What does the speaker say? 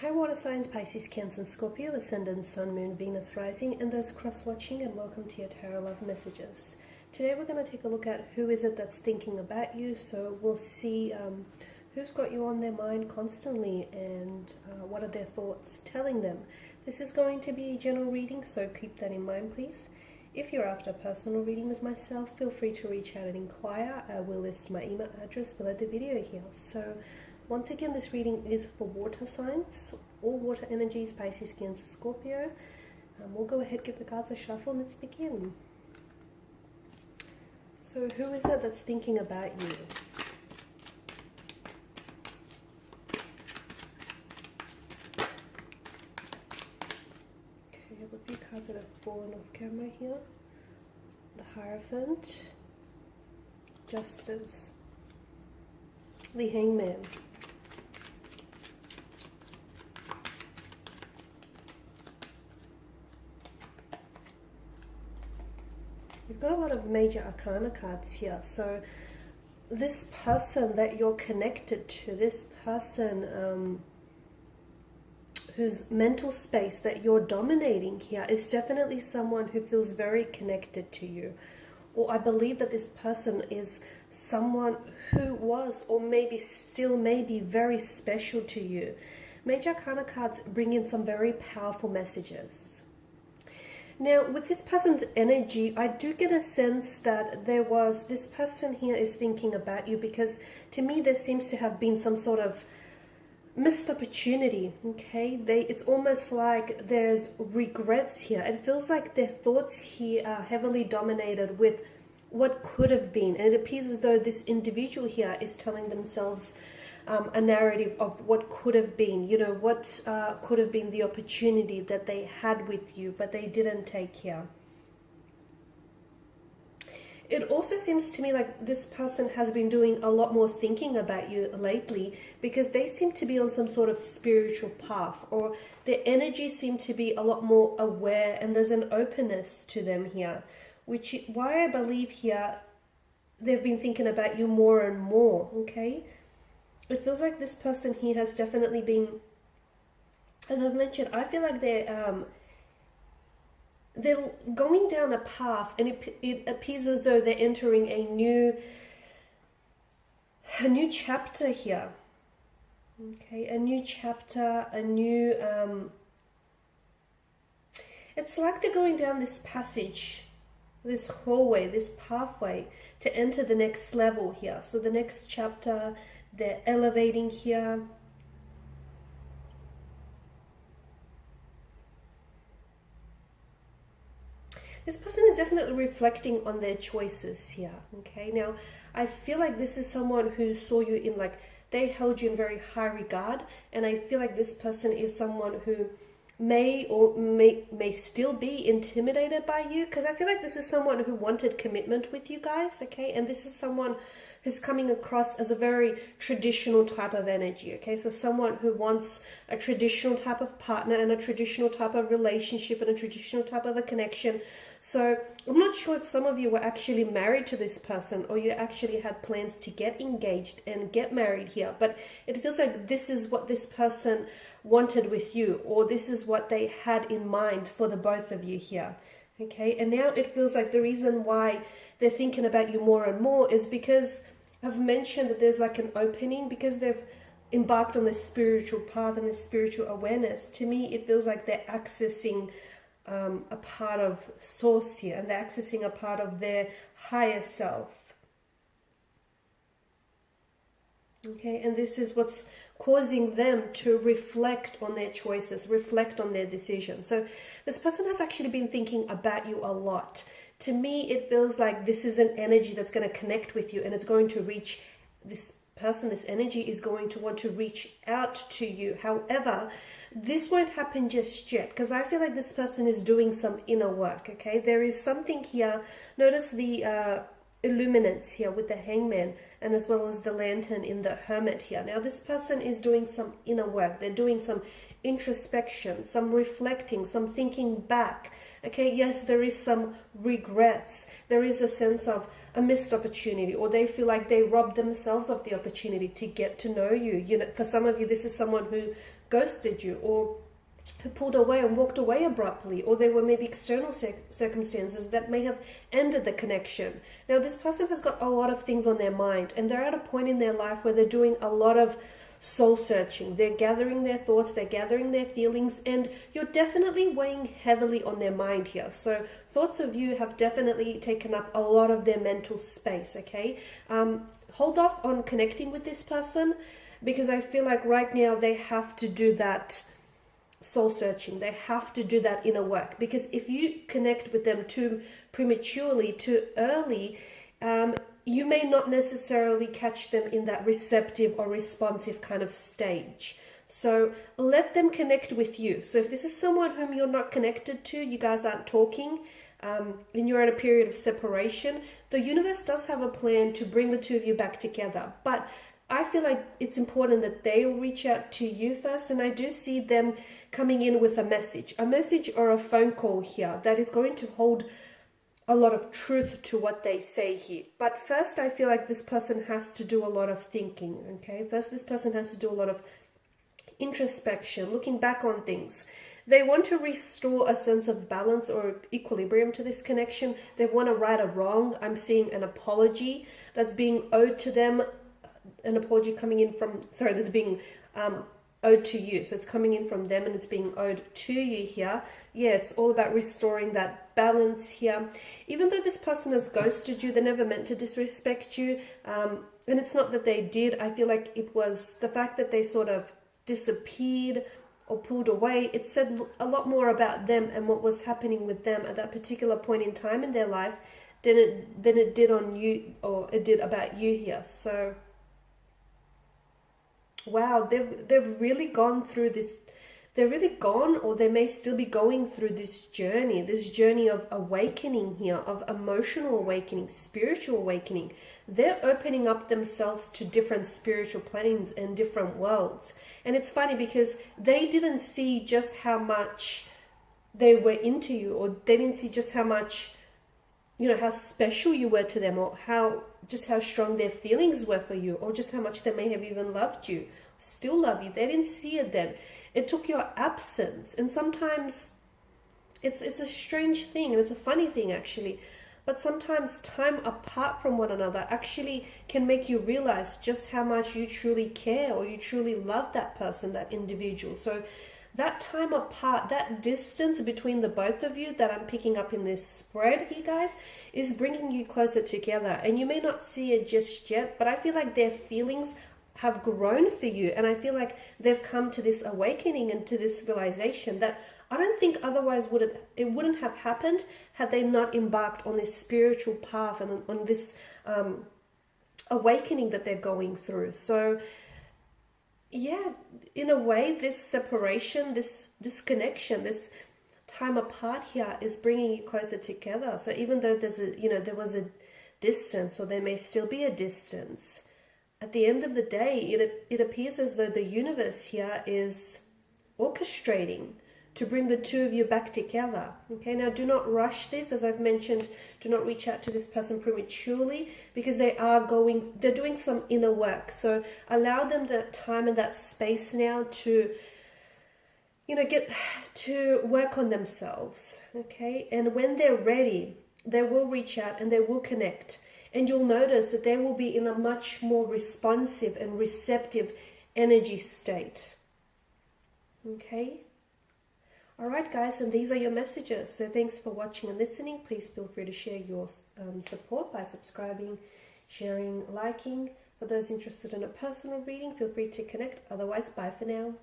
Hi water signs, Pisces, Cancer and Scorpio, Ascendant, Sun, Moon, Venus, Rising, and those cross-watching, and welcome to your Tarot Love Messages. Today we're going to take a look at who is it that's thinking about you, so we'll see who's got you on their mind constantly and what are their thoughts telling them. This is going to be a general reading, so keep that in mind please. If you're after a personal reading with myself, feel free to reach out and inquire. I will list my email address below the video here. So once again, this reading is for water signs, all water energies, Pisces, Cancer, Scorpio. We'll go ahead, give the cards a shuffle, and let's begin. So who is it that's thinking about you? Okay, I have a few cards that have fallen off camera here. The Hierophant, Justice, the Hangman, you've got a lot of major arcana cards here. So this person that you're connected to, this person whose mental space that you're dominating here is definitely someone who feels very connected to you. Or I believe that this person is someone who was or maybe still may be very special to you. Major arcana cards bring in some very powerful messages. Now, with this person's energy, I do get a sense that this person here is thinking about you, because to me there seems to have been some sort of missed opportunity, okay? It's almost like there's regrets here. It feels like their thoughts here are heavily dominated with what could have been. And it appears as though this individual here is telling themselves a narrative of what could have been, you know, what could have been the opportunity that they had with you, but they didn't take here. It also seems to me like this person has been doing a lot more thinking about you lately, because they seem to be on some sort of spiritual path, or their energy seems to be a lot more aware, and there's an openness to them here, which is why I believe here they've been thinking about you more and more, okay? It feels like this person here has definitely been, as I've mentioned, I feel like they're going down a path, and it appears as though they're entering a new chapter here. Okay, a new chapter, a new it's like they're going down this passage, this hallway, this pathway to enter the next level here. So the next chapter, they're elevating here. This person is definitely reflecting on their choices here, okay? Now, I feel like this is someone who saw you in, like, they held you in very high regard, and I feel like this person is someone who may still be intimidated by you, because I feel like this is someone who wanted commitment with you guys, okay? And this is someone who's coming across as a very traditional type of energy, okay? So someone who wants a traditional type of partner and a traditional type of relationship and a traditional type of a connection. So I'm not sure if some of you were actually married to this person, or you actually had plans to get engaged and get married here, but it feels like this is what this person wanted with you, or this is what they had in mind for the both of you here, okay? And now it feels like the reason why they're thinking about you more and more is because I've mentioned that there's like an opening, because they've embarked on this spiritual path and this spiritual awareness. To me, it feels like they're accessing a part of source here, and they're accessing a part of their higher self. Okay, and this is what's causing them to reflect on their choices, reflect on their decisions. So this person has actually been thinking about you a lot. To me, it feels like this is an energy that's going to connect with you, and it's going to reach this person. This energy is going to want to reach out to you. However, this won't happen just yet, because I feel like this person is doing some inner work, okay? There is something here. Notice the illuminance here with the Hangman, and as well as the Lantern in the Hermit here. Now, this person is doing some inner work. They're doing some introspection, some reflecting, some thinking back. Okay, yes, there is some regrets. There is a sense of a missed opportunity, or they feel like they robbed themselves of the opportunity to get to know you. You know, for some of you, this is someone who ghosted you, or who pulled away and walked away abruptly, or there were maybe external circumstances that may have ended the connection. Now, this person has got a lot of things on their mind, and they're at a point in their life where they're doing a lot of soul searching. They're gathering their thoughts, they're gathering their feelings, and you're definitely weighing heavily on their mind here. So thoughts of you have definitely taken up a lot of their mental space, okay? Hold off on connecting with this person, because I feel like right now they have to do that soul searching. They have to do that inner work, because if you connect with them too prematurely, too early, you may not necessarily catch them in that receptive or responsive kind of stage. So let them connect with you. So if this is someone whom you're not connected to, you guys aren't talking, and you're in a period of separation, the universe does have a plan to bring the two of you back together. But I feel like it's important that they'll reach out to you first, and I do see them coming in with a message or a phone call here that is going to hold a lot of truth to what they say here. But first, I feel like this person has to do a lot of thinking, okay? First, this person has to do a lot of introspection, looking back on things. They want to restore a sense of balance or equilibrium to this connection. They want to right a wrong. I'm seeing an apology that's being owed to them, an apology coming in from, sorry, that's being owed to you. So it's coming in from them and it's being owed to you here. Yeah, it's all about restoring that balance here. Even though this person has ghosted you, they never meant to disrespect you. And it's not that they did. I feel like it was the fact that they sort of disappeared or pulled away. It said a lot more about them and what was happening with them at that particular point in time in their life than it did on you, or it did about you here. So wow, they've really gone through this. They're really gone, or they may still be going through this journey of awakening here, of emotional awakening, spiritual awakening. They're opening up themselves to different spiritual planes and different worlds. And it's funny because they didn't see just how much they were into you, or they didn't see just how much, you know, how special you were to them, or how strong their feelings were for you, or just how much they may have even loved you, still love you. They didn't see it then. It took your absence. And sometimes it's a strange thing, and it's a funny thing actually, but sometimes time apart from one another actually can make you realize just how much you truly care, or you truly love that person, that individual. So that time apart, that distance between the both of you that I'm picking up in this spread here, guys, is bringing you closer together. And you may not see it just yet, but I feel like their feelings have grown for you. And I feel like they've come to this awakening and to this realization that I don't think otherwise it wouldn't have happened had they not embarked on this spiritual path and on this awakening that they're going through. So yeah, in a way, this separation, this disconnection, this time apart here is bringing you closer together. So even though there was a distance, or there may still be a distance, at the end of the day, it appears as though the universe here is orchestrating to bring the two of you back together. Okay, now do not rush this. As I've mentioned, do not reach out to this person prematurely, because they're doing some inner work. So allow them that time and that space now to, get to work on themselves. Okay, and when they're ready, they will reach out and they will connect. And you'll notice that they will be in a much more responsive and receptive energy state. Okay? Alright guys, and these are your messages. So thanks for watching and listening. Please feel free to share your support by subscribing, sharing, liking. For those interested in a personal reading, feel free to connect. Otherwise, bye for now.